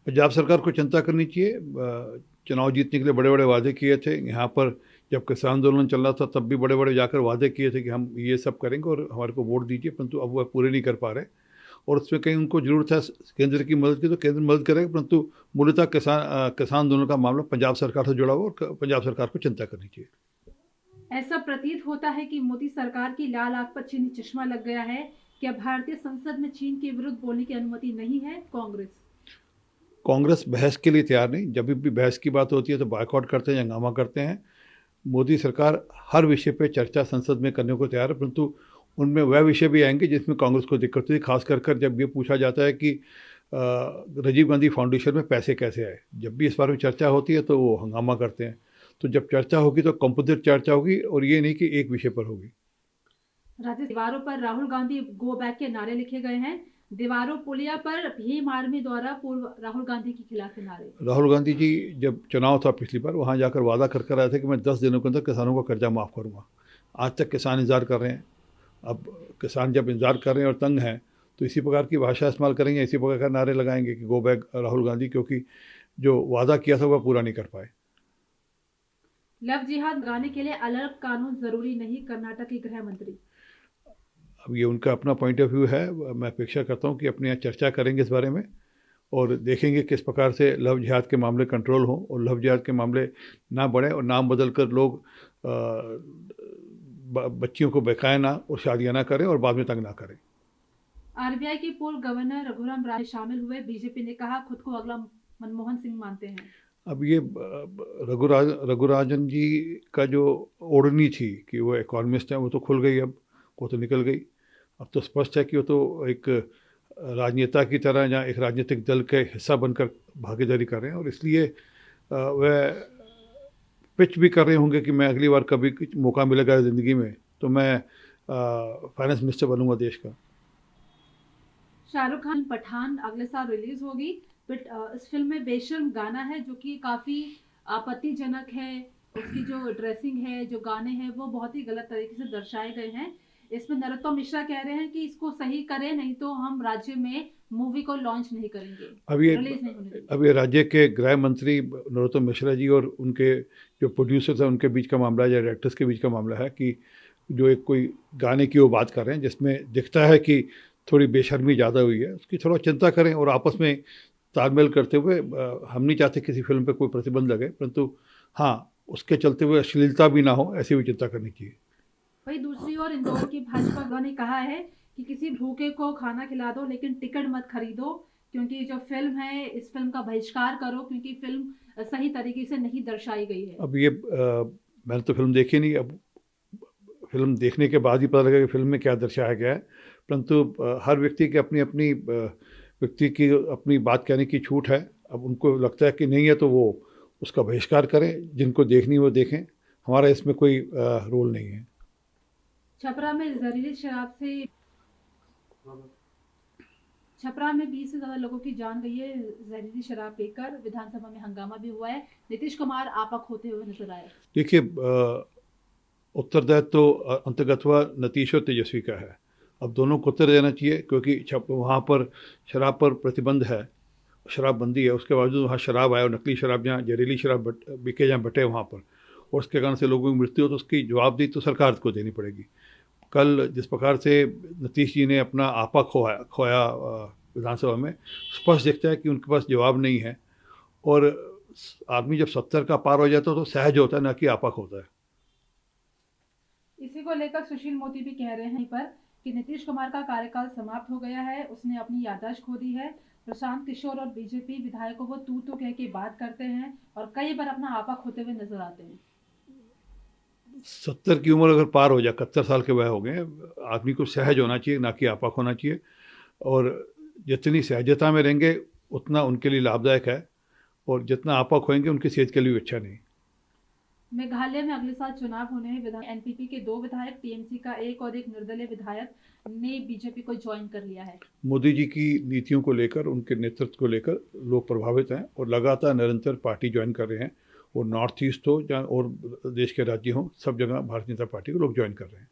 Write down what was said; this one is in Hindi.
पंजाब सरकार को चिंता करनी चाहिए। चुनाव जीतने के लिए बड़े बड़े वादे किए थे। यहाँ पर जब किसान आंदोलन चल रहा था तब भी बड़े बड़े जाकर वादे किए थे कि हम ये सब करेंगे और हमारे को वोट दीजिए, परंतु अब वह पूरे नहीं कर पा रहे। और उसमें कहीं उनको ज़रूरत है केंद्र की मदद की, तो केंद्र मदद करेगा, परंतु मूलतः किसान आंदोलन का मामला पंजाब सरकार से जुड़ा हुआ और पंजाब सरकार को चिंता करनी चाहिए। ऐसा प्रतीत होता है कि मोदी सरकार की लाल आंख पर चीनी चश्मा लग गया है। क्या भारतीय संसद में चीन के विरुद्ध बोलने की अनुमति नहीं है? कांग्रेस बहस के लिए तैयार नहीं। जब भी बहस की बात होती है तो बायकॉट करते हैं, हंगामा करते हैं। मोदी सरकार हर विषय पे चर्चा संसद में करने को तैयार है, परंतु उनमें वह विषय भी आएंगे जिसमें कांग्रेस को दिक्कत हुई, खास कर जब ये पूछा जाता है कि राजीव गांधी फाउंडेशन में पैसे कैसे आए। जब भी इस बारे में चर्चा होती है तो वो हंगामा करते हैं। तो जब चर्चा होगी तो कंपोजिट चर्चा होगी और ये नहीं कि एक विषय पर होगी। राज्य दीवारों पर राहुल गांधी गो बैक के नारे लिखे गए हैं। दीवारों पुलिया पर भीम आर्मी द्वारा पूर्व राहुल गांधी के खिलाफ नारे। राहुल गांधी जी जब चुनाव था पिछली बार, वहाँ जाकर वादा कर आए थे कि मैं 10 दिनों के अंदर किसानों का कर्जा माफ़ करूँगा। आज तक किसान इंतज़ार कर रहे हैं। अब किसान जब इंतज़ार कर रहे हैं और तंग हैं तो इसी प्रकार की भाषा इस्तेमाल करेंगे, इसी प्रकार का नारे लगाएंगे कि गो बैक राहुल गांधी, क्योंकि जो वादा किया था वह पूरा नहीं कर पाए। लव जिहाद गाने के लिए अलग कानून जरूरी नहीं, कर्नाटक के गृह मंत्री। अब ये उनका अपना पॉइंट ऑफ व्यू है। मैं अपेक्षा करता हूँ कि अपने यहाँ चर्चा करेंगे इस बारे में और देखेंगे किस प्रकार से लव जिहाद के मामले कंट्रोल हों और लव जिहाद के मामले ना बढ़े और नाम बदल कर लोग बच्चियों को बहकाएं ना और शादियां ना करें और बाद में तंग ना करें। आरबीआई के पूर्व गवर्नर रघुराम राजन शामिल हुए। बीजेपी ने कहा खुद को अगला मनमोहन सिंह मानते हैं। अब ये रघुराजन जी का जो ओढ़नी थी कि वो इकोनॉमिस्ट हैं, वो तो खुल गई। अब वो तो निकल गई। अब तो स्पष्ट है कि वो तो एक राजनेता की तरह या एक राजनीतिक दल के हिस्सा बनकर भागीदारी कर रहे हैं और इसलिए वह पिच भी कर रहे होंगे कि मैं अगली बार कभी मौका मिलेगा ज़िंदगी में तो मैं फाइनेंस मिनिस्टर बनूंगा देश का। शाहरुख खान पठान अगले साल रिलीज होगी। बट इस फिल्म में बेशर्म गाना है जो कि काफी आपत्तिजनक है। उसकी जो ड्रेसिंग है, जो गाने हैं, वो बहुत ही गलत तरीके से दर्शाए गए हैं। इसमें नरोत्तम मिश्रा कह रहे हैं कि इसको सही करें, नहीं तो हम राज्य में मूवी को लॉन्च नहीं करेंगे, रिलीज नहीं होने देंगे। अब ये राज्य के गृह मंत्री नरोत्तम मिश्रा जी और उनके जो प्रोड्यूसर्स हैं उनके बीच का मामला है या डायरेक्टर्स के बीच का मामला है कि जो एक कोई गाने की वो बात कर रहे हैं जिसमें दिखता है कि थोड़ी बेशर्मी ज़्यादा हुई है, उसकी थोड़ा चिंता करें और आपस में तालमेल करते हुए हम नहीं चाहते किसी फिल्म पे कोई प्रतिबंध लगे, परंतु हाँ उसके चलते हुए अश्लीलता भी ना हो, ऐसी भी चिंता करनी चाहिए। वही दूसरी ओर इंदौर की भाजपा ने कहा है कि किसी भूखे को खाना खिला दो लेकिन टिकट मत खरीदो, क्योंकि जो फिल्म है इस फिल्म का बहिष्कार करो, क्योंकि फिल्म सही तरीके से नहीं दर्शाई गई है। अब ये मैंने तो फिल्म देखी नहीं। अब फिल्म देखने के बाद ही पता लगा कि फिल्म में क्या दर्शाया गया है, परंतु हर व्यक्ति की अपनी अपनी व्यक्ति की अपनी बात कहने की छूट है। अब उनको लगता है कि नहीं है तो वो उसका बहिष्कार करें, जिनको देखनी वो देखें, हमारा इसमें कोई रोल नहीं है। छपरा में जहरीली शराब से छपरा में 20 से ज्यादा लोगों की जान गई है जहरीली शराब पीकर। विधानसभा में हंगामा भी हुआ है। नीतीश कुमार आपक होते हुए नजर आए। देखिए उत्तरदायित्व तो अंतर्गत हुआ नीतीश और तेजस्वी का है। अब दोनों को उत्तर देना चाहिए क्योंकि वहाँ पर शराब पर प्रतिबंध है, शराबबंदी है, उसके बावजूद वहाँ शराब आया और नकली शराब जहाँ जहरीली शराब बिके जहाँ बटे वहाँ पर और उसके कारण से लोगों की मृत्यु हो तो उसकी जवाबदेही तो सरकार को देनी पड़ेगी। कल जिस प्रकार से नीतीश जी ने अपना आपा खोया विधानसभा में, स्पष्ट दिखता है कि उनके पास जवाब नहीं है। और आदमी जब 70 का पार हो जाता है तो सहज होता है, ना कि आपक होता है। इसी को लेकर सुशील मोदी भी कह रहे हैं पर कि नीतीश कुमार का कार्यकाल समाप्त हो गया है, उसने अपनी याददाश्त खो दी है। प्रशांत किशोर और बीजेपी विधायकों को तू तो कह के बात करते हैं और कई बार अपना आपा खोते हुए नजर आते हैं। 70 की उम्र अगर पार हो जाए, 71 साल के वह हो गए, आदमी को सहज होना चाहिए, ना कि आपक होना चाहिए। और जितनी सहजता में रहेंगे उतना उनके लिए लाभदायक है और जितना आपक होंगे उनकी सेहत के लिए भी अच्छा नहीं। मेघालय में अगले साल चुनाव होने हैं। एनपीपी के 2 विधायक, टीएमसी का 1 और 1 निर्दलीय विधायक ने बीजेपी को ज्वाइन कर लिया है। मोदी जी की नीतियों को लेकर, उनके नेतृत्व को लेकर लोग प्रभावित हैं और लगातार निरंतर पार्टी ज्वाइन कर रहे हैं। और नॉर्थ ईस्ट हो या और देश के राज्य हों, सब जगह भारतीय जनता पार्टी को लोग ज्वाइन कर रहे हैं।